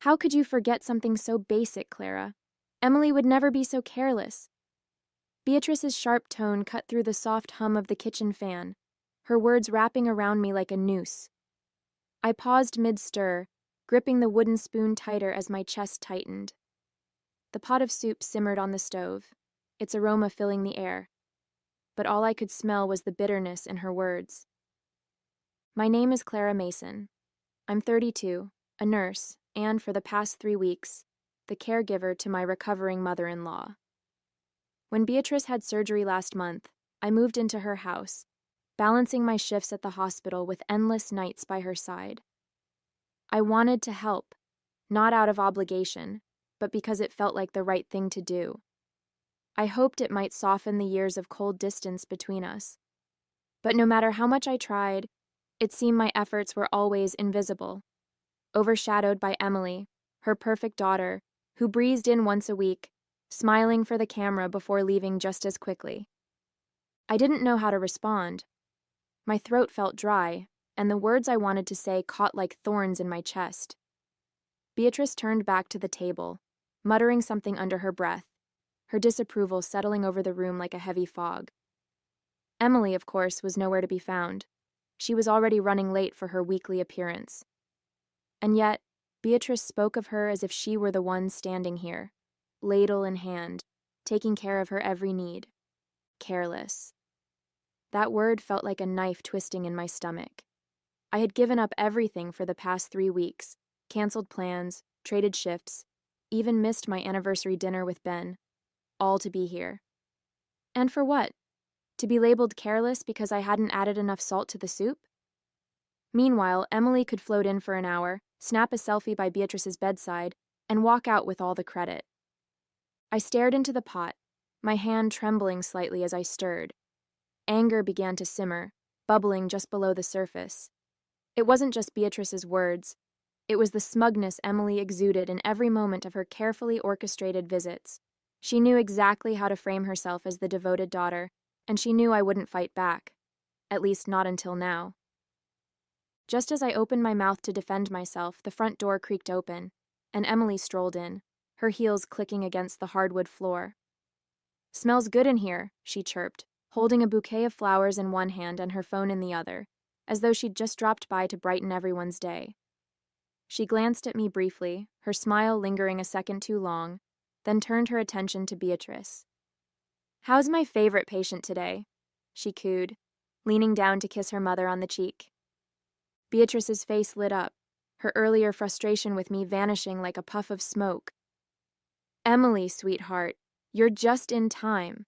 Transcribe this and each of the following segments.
How could you forget something so basic, Clara? Emily would never be so careless. Beatrice's sharp tone cut through the soft hum of the kitchen fan, her words wrapping around me like a noose. I paused mid-stir, gripping the wooden spoon tighter as my chest tightened. The pot of soup simmered on the stove, its aroma filling the air, but all I could smell was the bitterness in her words. My name is Clara Mason. I'm 32, a nurse, and for the past 3 weeks, the caregiver to my recovering mother-in-law. When Beatrice had surgery last month, I moved into her house, balancing my shifts at the hospital with endless nights by her side. I wanted to help, not out of obligation, but because it felt like the right thing to do. I hoped it might soften the years of cold distance between us. But no matter how much I tried, it seemed my efforts were always invisible, overshadowed by Emily, her perfect daughter, who breezed in once a week, smiling for the camera before leaving just as quickly. I didn't know how to respond. My throat felt dry, and the words I wanted to say caught like thorns in my chest. Beatrice turned back to the table, muttering something under her breath, her disapproval settling over the room like a heavy fog. Emily, of course, was nowhere to be found. She was already running late for her weekly appearance. And yet, Beatrice spoke of her as if she were the one standing here, ladle in hand, taking care of her every need. Careless. That word felt like a knife twisting in my stomach. I had given up everything for the past 3 weeks, canceled plans, traded shifts, even missed my anniversary dinner with Ben, all to be here. And for what? To be labeled careless because I hadn't added enough salt to the soup? Meanwhile, Emily could float in for an hour, snap a selfie by Beatrice's bedside, and walk out with all the credit. I stared into the pot, my hand trembling slightly as I stirred. Anger began to simmer, bubbling just below the surface. It wasn't just Beatrice's words. It was the smugness Emily exuded in every moment of her carefully orchestrated visits. She knew exactly how to frame herself as the devoted daughter, and she knew I wouldn't fight back. At least not until now. Just as I opened my mouth to defend myself, the front door creaked open, and Emily strolled in, her heels clicking against the hardwood floor. "Smells good in here," she chirped, holding a bouquet of flowers in one hand and her phone in the other, as though she'd just dropped by to brighten everyone's day. She glanced at me briefly, her smile lingering a second too long, then turned her attention to Beatrice. "How's my favorite patient today?" she cooed, leaning down to kiss her mother on the cheek. Beatrice's face lit up, her earlier frustration with me vanishing like a puff of smoke. "Emily, sweetheart, you're just in time.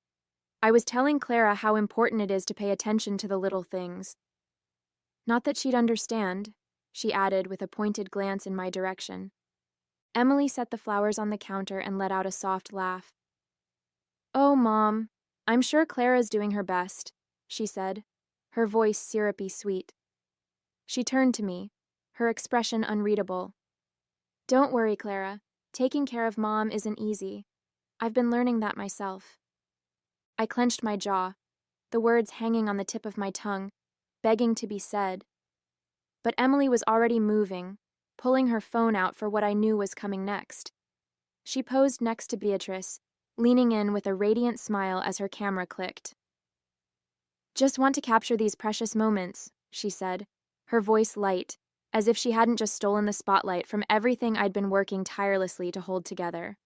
I was telling Clara how important it is to pay attention to the little things." Not that she'd understand, she added with a pointed glance in my direction. Emily set the flowers on the counter and let out a soft laugh. "Oh, Mom, I'm sure Clara's doing her best," she said, her voice syrupy sweet. She turned to me, her expression unreadable. "Don't worry, Clara. Taking care of Mom isn't easy. I've been learning that myself." I clenched my jaw, the words hanging on the tip of my tongue, begging to be said. But Emily was already moving, pulling her phone out for what I knew was coming next. She posed next to Beatrice, leaning in with a radiant smile as her camera clicked. "Just want to capture these precious moments," she said, her voice light, as if she hadn't just stolen the spotlight from everything I'd been working tirelessly to hold together.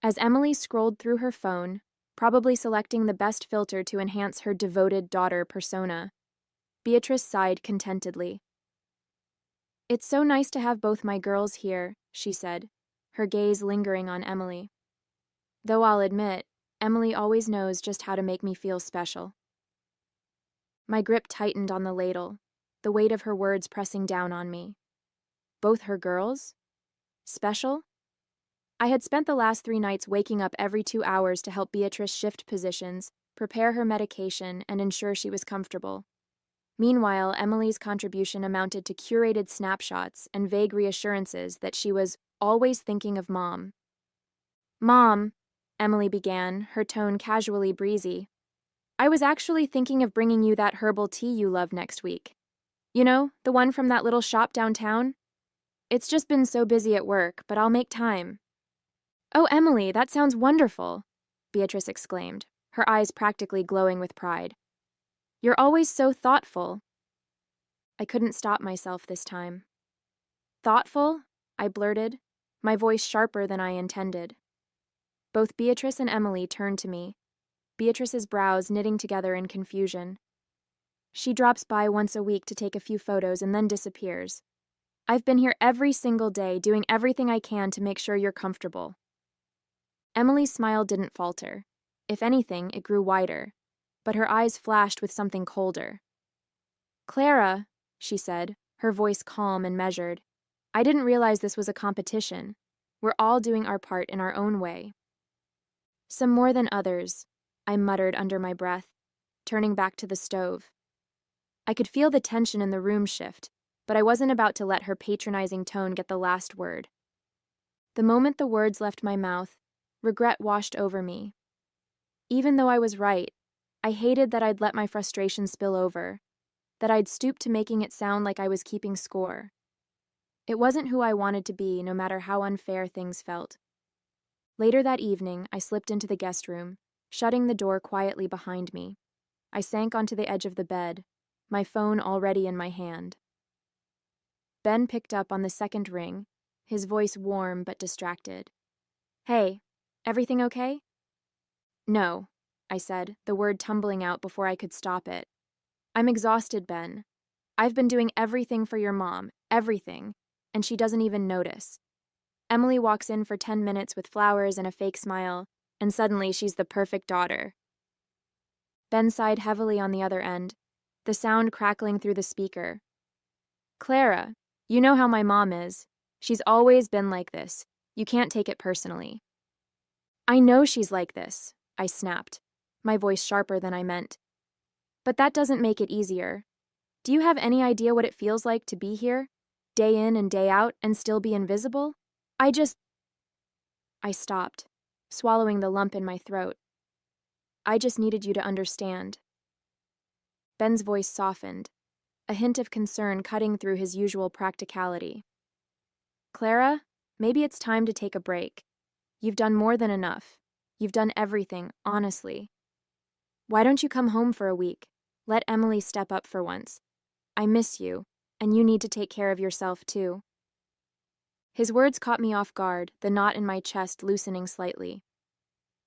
As Emily scrolled through her phone, probably selecting the best filter to enhance her devoted daughter persona, Beatrice sighed contentedly. "It's so nice to have both my girls here," she said, her gaze lingering on Emily. Though I'll admit, Emily always knows just how to make me feel special. My grip tightened on the ladle, the weight of her words pressing down on me. Both her girls? Special? I had spent the last 3 nights waking up every 2 hours to help Beatrice shift positions, prepare her medication, and ensure she was comfortable. Meanwhile, Emily's contribution amounted to curated snapshots and vague reassurances that she was always thinking of Mom. "Mom," Emily began, her tone casually breezy, "I was actually thinking of bringing you that herbal tea you love next week. You know, the one from that little shop downtown?" It's just been so busy at work, but I'll make time. Oh, Emily, that sounds wonderful, Beatrice exclaimed, her eyes practically glowing with pride. You're always so thoughtful. I couldn't stop myself this time. Thoughtful? I blurted, my voice sharper than I intended. Both Beatrice and Emily turned to me, Beatrice's brows knitting together in confusion. She drops by once a week to take a few photos and then disappears. I've been here every single day, doing everything I can to make sure you're comfortable. Emily's smile didn't falter. If anything, it grew wider, but her eyes flashed with something colder. Clara, she said, her voice calm and measured, I didn't realize this was a competition. We're all doing our part in our own way. Some more than others, I muttered under my breath, turning back to the stove. I could feel the tension in the room shift, but I wasn't about to let her patronizing tone get the last word. The moment the words left my mouth, regret washed over me. Even though I was right, I hated that I'd let my frustration spill over, that I'd stooped to making it sound like I was keeping score. It wasn't who I wanted to be, no matter how unfair things felt. Later that evening, I slipped into the guest room, shutting the door quietly behind me. I sank onto the edge of the bed, my phone already in my hand. Ben picked up on the second ring, his voice warm but distracted. Hey, everything okay? No, I said, the word tumbling out before I could stop it. I'm exhausted, Ben. I've been doing everything for your mom, everything, and she doesn't even notice. Emily walks in for 10 minutes with flowers and a fake smile, and suddenly she's the perfect daughter. Ben sighed heavily on the other end, the sound crackling through the speaker. Clara, you know how my mom is. She's always been like this. You can't take it personally. I know she's like this, I snapped, my voice sharper than I meant. But that doesn't make it easier. Do you have any idea what it feels like to be here, day in and day out, and still be invisible? I stopped, swallowing the lump in my throat. I just needed you to understand. Ben's voice softened, a hint of concern cutting through his usual practicality. Clara, maybe it's time to take a break. You've done more than enough. You've done everything, honestly. Why don't you come home for a week? Let Emily step up for once. I miss you, and you need to take care of yourself too. His words caught me off guard, the knot in my chest loosening slightly.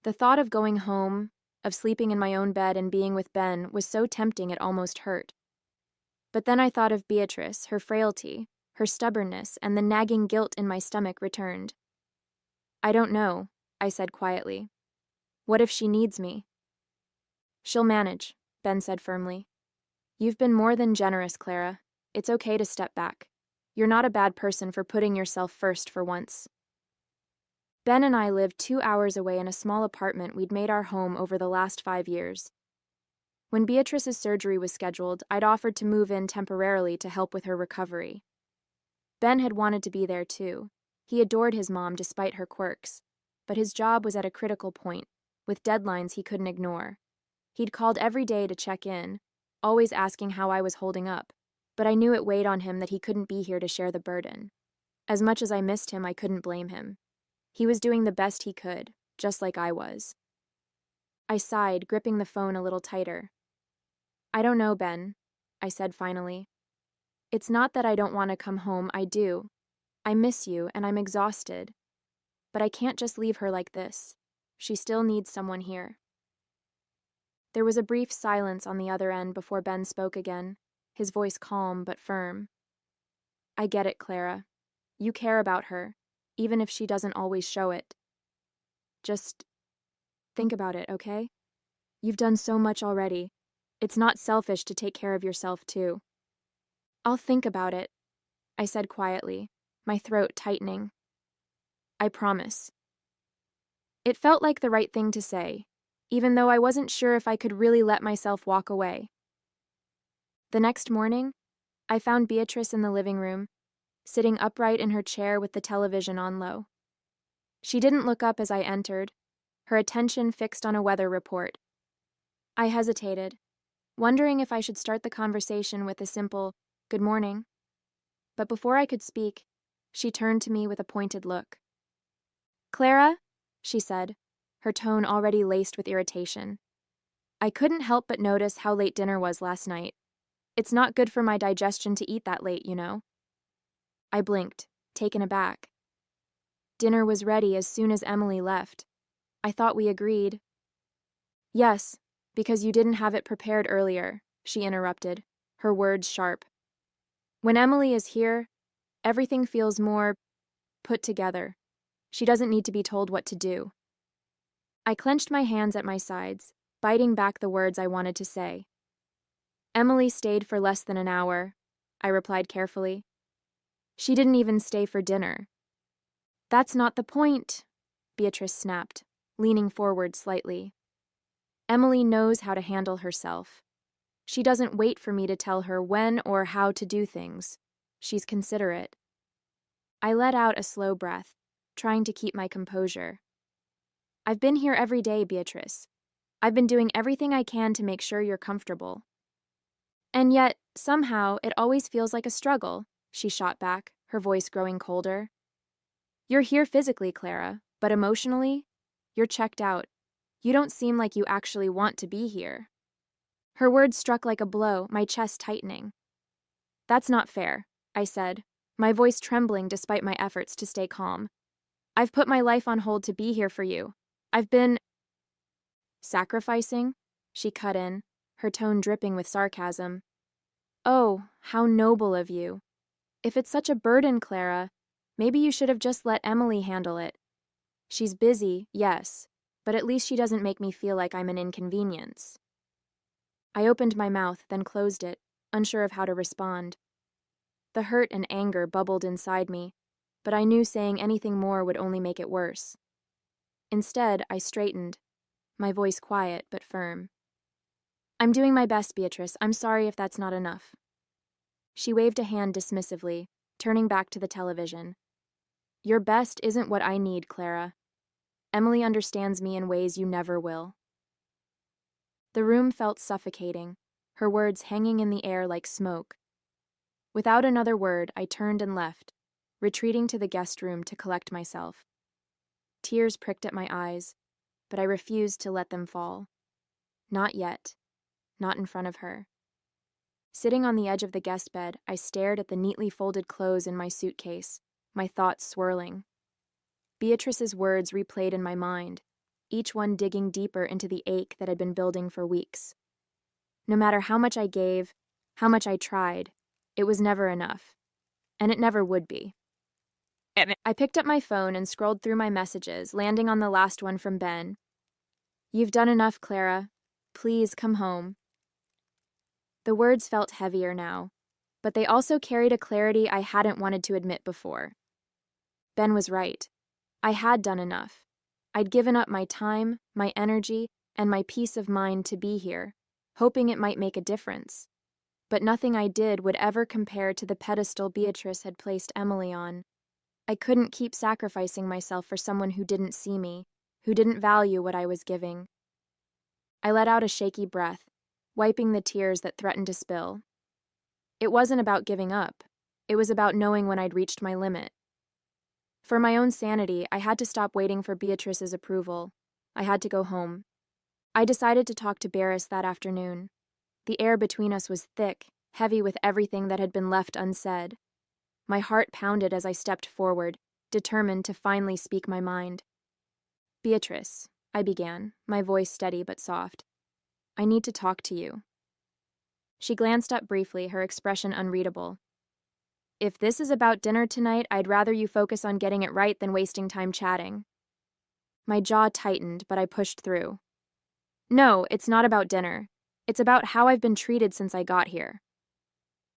The thought of going home, of sleeping in my own bed and being with Ben was so tempting it almost hurt. But then I thought of Beatrice, her frailty, her stubbornness, and the nagging guilt in my stomach returned. I don't know, I said quietly. What if she needs me? She'll manage, Ben said firmly. You've been more than generous, Clara. It's okay to step back. You're not a bad person for putting yourself first for once. Ben and I lived 2 hours away in a small apartment we'd made our home over the last 5 years. When Beatrice's surgery was scheduled, I'd offered to move in temporarily to help with her recovery. Ben had wanted to be there too. He adored his mom despite her quirks, but his job was at a critical point, with deadlines he couldn't ignore. He'd called every day to check in, always asking how I was holding up, but I knew it weighed on him that he couldn't be here to share the burden. As much as I missed him, I couldn't blame him. He was doing the best he could, just like I was. I sighed, gripping the phone a little tighter. I don't know, Ben, I said finally. It's not that I don't want to come home, I do. I miss you, and I'm exhausted. But I can't just leave her like this. She still needs someone here. There was a brief silence on the other end before Ben spoke again, his voice calm but firm. I get it, Clara. You care about her, even if she doesn't always show it. Just think about it, okay? You've done so much already. It's not selfish to take care of yourself, too. I'll think about it, I said quietly, my throat tightening. I promise. It felt like the right thing to say, even though I wasn't sure if I could really let myself walk away. The next morning, I found Beatrice in the living room, sitting upright in her chair with the television on low. She didn't look up as I entered, her attention fixed on a weather report. I hesitated, wondering if I should start the conversation with a simple, "Good morning." But before I could speak, She turned to me with a pointed look. Clara, she said, her tone already laced with irritation. I couldn't help but notice how late dinner was last night. It's not good for my digestion to eat that late, you know. I blinked, taken aback. Dinner was ready as soon as Emily left. I thought we agreed. Yes, because you didn't have it prepared earlier, she interrupted, her words sharp. When Emily is here, everything feels more put together. She doesn't need to be told what to do. I clenched my hands at my sides, biting back the words I wanted to say. Emily stayed for less than an hour, I replied carefully. She didn't even stay for dinner. That's not the point, Beatrice snapped, leaning forward slightly. Emily knows how to handle herself. She doesn't wait for me to tell her when or how to do things. She's considerate. I let out a slow breath, trying to keep my composure. I've been here every day, Beatrice. I've been doing everything I can to make sure you're comfortable. And yet, somehow, it always feels like a struggle, she shot back, her voice growing colder. You're here physically, Clara, but emotionally, you're checked out. You don't seem like you actually want to be here. Her words struck like a blow, my chest tightening. That's not fair, I said, my voice trembling despite my efforts to stay calm. I've put my life on hold to be here for you. I've been... Sacrificing? She cut in, her tone dripping with sarcasm. Oh, how noble of you. If it's such a burden, Clara, maybe you should have just let Emily handle it. She's busy, yes, but at least she doesn't make me feel like I'm an inconvenience. I opened my mouth, then closed it, unsure of how to respond. The hurt and anger bubbled inside me, but I knew saying anything more would only make it worse. Instead, I straightened, my voice quiet but firm. I'm doing my best, Beatrice. I'm sorry if that's not enough. She waved a hand dismissively, turning back to the television. Your best isn't what I need, Clara. Emily understands me in ways you never will. The room felt suffocating, her words hanging in the air like smoke. Without another word, I turned and left, retreating to the guest room to collect myself. Tears pricked at my eyes, but I refused to let them fall. Not yet. Not in front of her. Sitting on the edge of the guest bed, I stared at the neatly folded clothes in my suitcase, my thoughts swirling. Beatrice's words replayed in my mind, each one digging deeper into the ache that had been building for weeks. No matter how much I gave, how much I tried, it was never enough. And it never would be. I picked up my phone and scrolled through my messages, landing on the last one from Ben. You've done enough, Clara. Please come home. The words felt heavier now, but they also carried a clarity I hadn't wanted to admit before. Ben was right. I had done enough. I'd given up my time, my energy, and my peace of mind to be here, hoping it might make a difference. But nothing I did would ever compare to the pedestal Beatrice had placed Emily on. I couldn't keep sacrificing myself for someone who didn't see me, who didn't value what I was giving. I let out a shaky breath, wiping the tears that threatened to spill. It wasn't about giving up. It was about knowing when I'd reached my limit. For my own sanity, I had to stop waiting for Beatrice's approval. I had to go home. I decided to talk to Barris that afternoon. The air between us was thick, heavy with everything that had been left unsaid. My heart pounded as I stepped forward, determined to finally speak my mind. Beatrice, I began, my voice steady but soft. I need to talk to you. She glanced up briefly, her expression unreadable. If this is about dinner tonight, I'd rather you focus on getting it right than wasting time chatting. My jaw tightened, but I pushed through. No, it's not about dinner. It's about how I've been treated since I got here.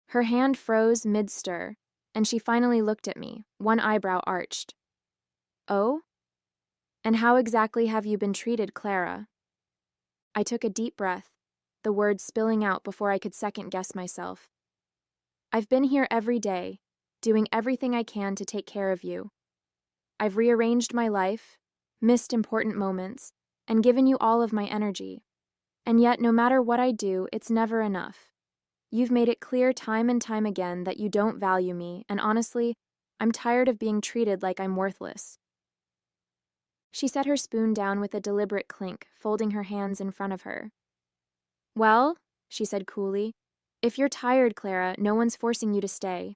Her hand froze mid-stir, and she finally looked at me, one eyebrow arched. Oh? And how exactly have you been treated, Clara? I took a deep breath, the words spilling out before I could second-guess myself. I've been here every day, doing everything I can to take care of you. I've rearranged my life, missed important moments, and given you all of my energy. And yet, no matter what I do, it's never enough. You've made it clear time and time again that you don't value me, and honestly, I'm tired of being treated like I'm worthless. She set her spoon down with a deliberate clink, folding her hands in front of her. Well, she said coolly, if you're tired, Clara, no one's forcing you to stay.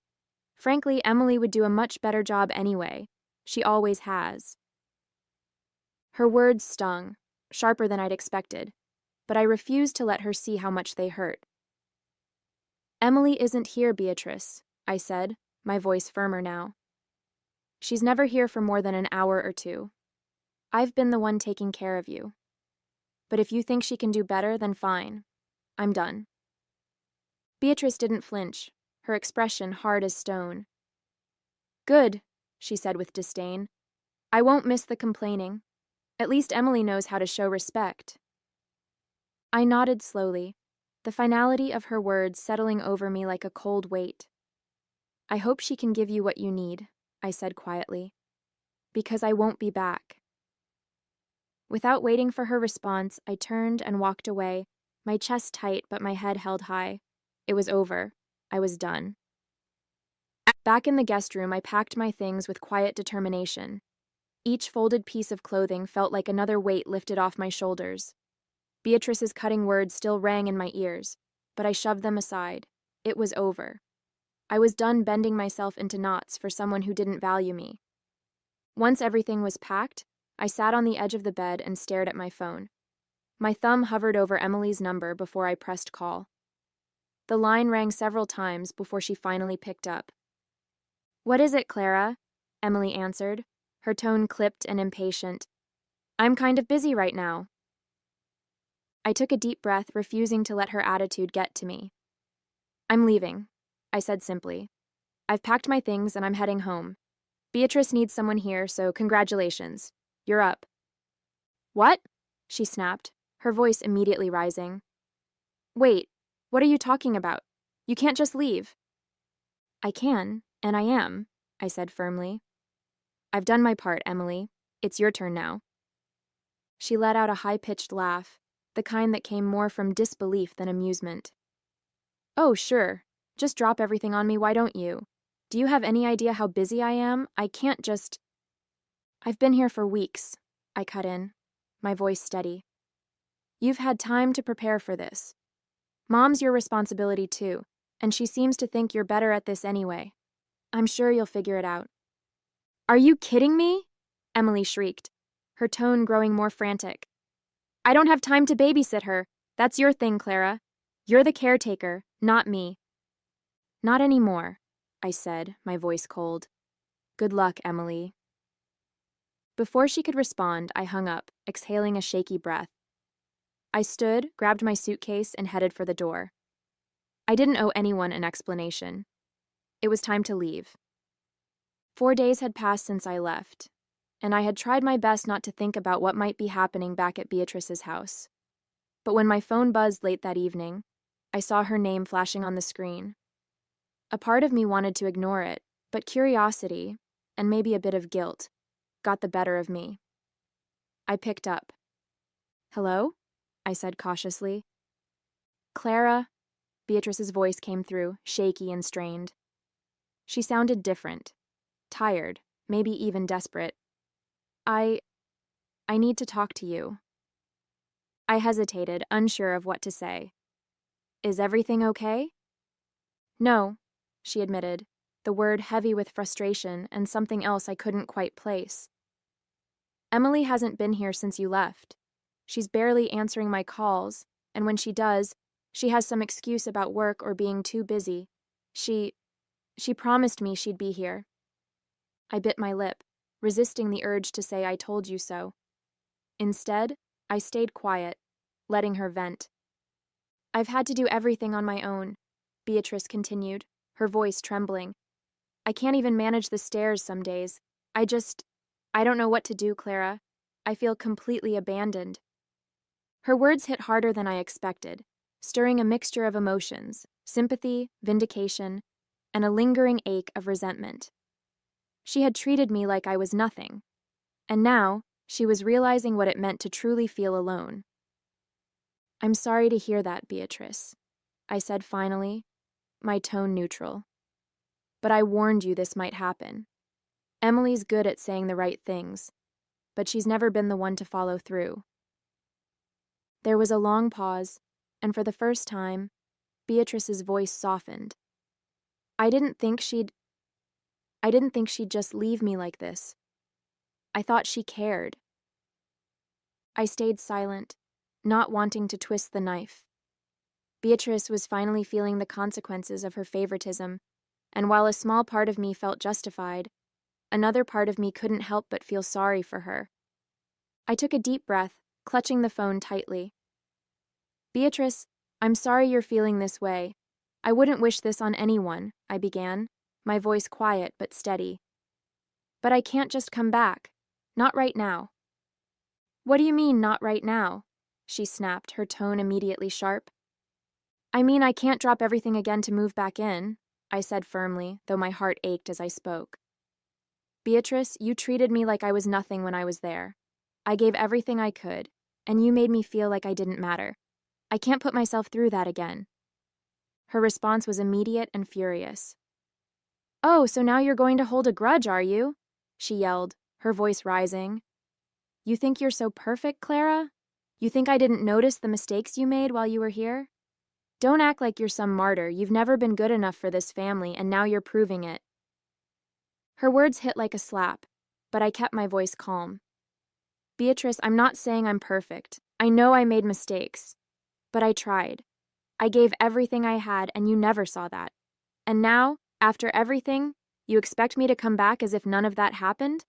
Frankly, Emily would do a much better job anyway. She always has. Her words stung, sharper than I'd expected, but I refused to let her see how much they hurt. Emily isn't here, Beatrice, I said, my voice firmer now. She's never here for more than an hour or two. I've been the one taking care of you. But if you think she can do better, then fine. I'm done. Beatrice didn't flinch, her expression hard as stone. Good, she said with disdain. I won't miss the complaining. At least Emily knows how to show respect. I nodded slowly, the finality of her words settling over me like a cold weight. I hope she can give you what you need, I said quietly, because I won't be back. Without waiting for her response, I turned and walked away, my chest tight but my head held high. It was over. I was done. Back in the guest room, I packed my things with quiet determination. Each folded piece of clothing felt like another weight lifted off my shoulders. Beatrice's cutting words still rang in my ears, but I shoved them aside. It was over. I was done bending myself into knots for someone who didn't value me. Once everything was packed, I sat on the edge of the bed and stared at my phone. My thumb hovered over Emily's number before I pressed call. The line rang several times before she finally picked up. What is it, Clara? Emily answered, her tone clipped and impatient. I'm kind of busy right now. I took a deep breath, refusing to let her attitude get to me. I'm leaving, I said simply. I've packed my things and I'm heading home. Beatrice needs someone here, so congratulations. You're up. What? She snapped, her voice immediately rising. Wait, what are you talking about? You can't just leave. I can, and I am, I said firmly. I've done my part, Emily. It's your turn now. She let out a high-pitched laugh, the kind that came more from disbelief than amusement. Oh, sure. Just drop everything on me, why don't you? Do you have any idea how busy I am? I can't just... I've been here for weeks, I cut in, my voice steady. You've had time to prepare for this. Mom's your responsibility too, and she seems to think you're better at this anyway. I'm sure you'll figure it out. Are you kidding me? Emily shrieked, her tone growing more frantic. I don't have time to babysit her. That's your thing, Clara. You're the caretaker, not me. Not anymore, I said, my voice cold. Good luck, Emily. Before she could respond, I hung up, exhaling a shaky breath. I stood, grabbed my suitcase, and headed for the door. I didn't owe anyone an explanation. It was time to leave. 4 days had passed since I left, and I had tried my best not to think about what might be happening back at Beatrice's house. But when my phone buzzed late that evening, I saw her name flashing on the screen. A part of me wanted to ignore it, but curiosity, and maybe a bit of guilt, got the better of me. I picked up. Hello? I said cautiously. Clara, Beatrice's voice came through, shaky and strained. She sounded different, tired, maybe even desperate. I need to talk to you. I hesitated, unsure of what to say. Is everything okay? No, she admitted, the word heavy with frustration and something else I couldn't quite place. Emily hasn't been here since you left. She's barely answering my calls, and when she does, she has some excuse about work or being too busy. She promised me she'd be here. I bit my lip, resisting the urge to say I told you so. Instead, I stayed quiet, letting her vent. I've had to do everything on my own, Beatrice continued, her voice trembling. I can't even manage the stairs some days. I don't know what to do, Clara. I feel completely abandoned. Her words hit harder than I expected, stirring a mixture of emotions, sympathy, vindication, and a lingering ache of resentment. She had treated me like I was nothing, and now she was realizing what it meant to truly feel alone. I'm sorry to hear that, Beatrice, I said finally, my tone neutral. But I warned you this might happen. Emily's good at saying the right things, but she's never been the one to follow through. There was a long pause, and for the first time, Beatrice's voice softened. I didn't think she'd just leave me like this. I thought she cared. I stayed silent, not wanting to twist the knife. Beatrice was finally feeling the consequences of her favoritism, and while a small part of me felt justified, another part of me couldn't help but feel sorry for her. I took a deep breath, clutching the phone tightly. Beatrice, I'm sorry you're feeling this way. I wouldn't wish this on anyone, I began, my voice quiet but steady. But I can't just come back. Not right now. What do you mean, not right now? She snapped, her tone immediately sharp. I mean, I can't drop everything again to move back in, I said firmly, though my heart ached as I spoke. Beatrice, you treated me like I was nothing when I was there. I gave everything I could, and you made me feel like I didn't matter. I can't put myself through that again. Her response was immediate and furious. Oh, so now you're going to hold a grudge, are you? She yelled, her voice rising. You think you're so perfect, Clara? You think I didn't notice the mistakes you made while you were here? Don't act like you're some martyr. You've never been good enough for this family, and now you're proving it. Her words hit like a slap, but I kept my voice calm. Beatrice, I'm not saying I'm perfect. I know I made mistakes. But I tried. I gave everything I had, and you never saw that. And now, after everything, you expect me to come back as if none of that happened?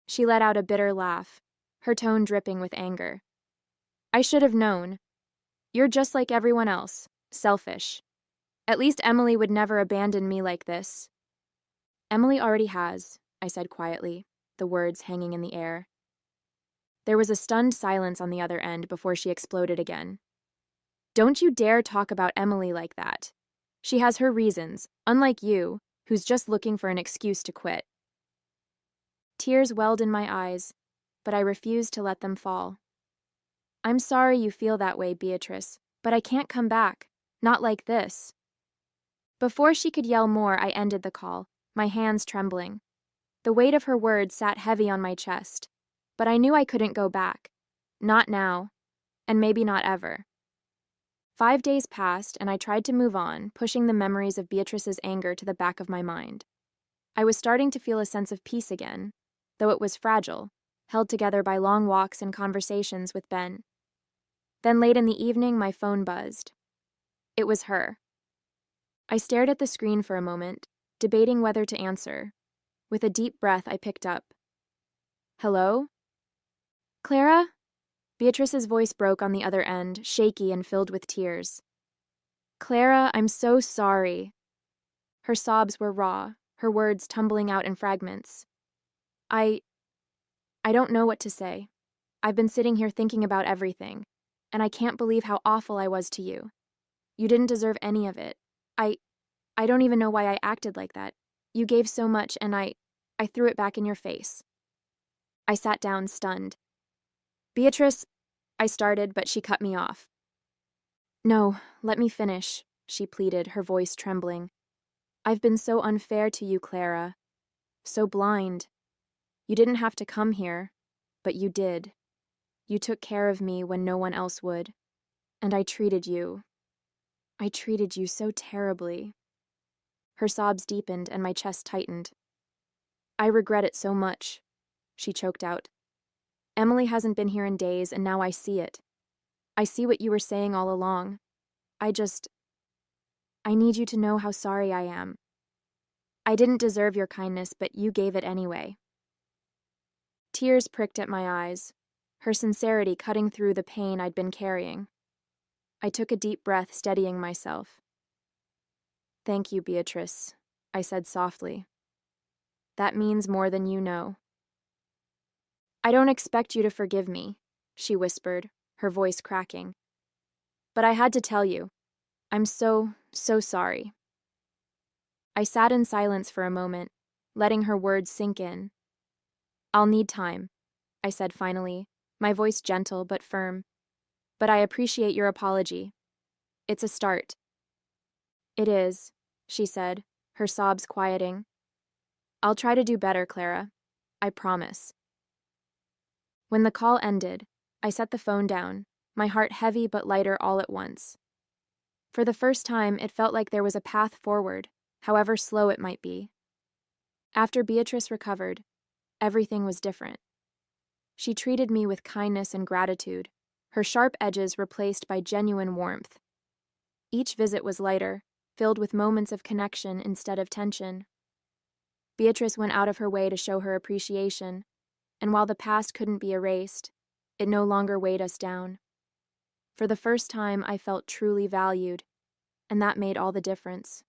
She let out a bitter laugh, her tone dripping with anger. I should have known. You're just like everyone else, selfish. At least Emily would never abandon me like this. Emily already has, I said quietly, the words hanging in the air. There was a stunned silence on the other end before she exploded again. Don't you dare talk about Emily like that. She has her reasons, unlike you, who's just looking for an excuse to quit. Tears welled in my eyes, but I refused to let them fall. I'm sorry you feel that way, Beatrice, but I can't come back. Not like this. Before she could yell more, I ended the call, my hands trembling. The weight of her words sat heavy on my chest, but I knew I couldn't go back. Not now, and maybe not ever. 5 days passed, and I tried to move on, pushing the memories of Beatrice's anger to the back of my mind. I was starting to feel a sense of peace again, though it was fragile, held together by long walks and conversations with Ben. Then late in the evening, my phone buzzed. It was her. I stared at the screen for a moment, debating whether to answer. With a deep breath, I picked up. Hello? Clara? Beatrice's voice broke on the other end, shaky and filled with tears. Clara, I'm so sorry. Her sobs were raw, her words tumbling out in fragments. I don't know what to say. I've been sitting here thinking about everything, and I can't believe how awful I was to you. You didn't deserve any of it. I don't even know why I acted like that. You gave so much, and I threw it back in your face. I sat down, stunned. Beatrice, I started, but she cut me off. No, let me finish, she pleaded, her voice trembling. I've been so unfair to you, Clara. So blind. You didn't have to come here, but you did. You took care of me when no one else would. And I treated you so terribly. Her sobs deepened and my chest tightened. I regret it so much, she choked out. Emily hasn't been here in days, and now I see it. I see what you were saying all along. I need you to know how sorry I am. I didn't deserve your kindness, but you gave it anyway. Tears pricked at my eyes, her sincerity cutting through the pain I'd been carrying. I took a deep breath, steadying myself. Thank you, Beatrice, I said softly. That means more than you know. I don't expect you to forgive me, she whispered, her voice cracking. But I had to tell you. I'm so sorry. I sat in silence for a moment, letting her words sink in. I'll need time, I said finally, my voice gentle but firm. But I appreciate your apology. It's a start. It is, she said, her sobs quieting. I'll try to do better, Clara. I promise. When the call ended, I set the phone down, my heart heavy but lighter all at once. For the first time, it felt like there was a path forward, however slow it might be. After Beatrice recovered, everything was different. She treated me with kindness and gratitude, her sharp edges replaced by genuine warmth. Each visit was lighter, filled with moments of connection instead of tension. Beatrice went out of her way to show her appreciation, and while the past couldn't be erased, it no longer weighed us down. For the first time, I felt truly valued, and that made all the difference.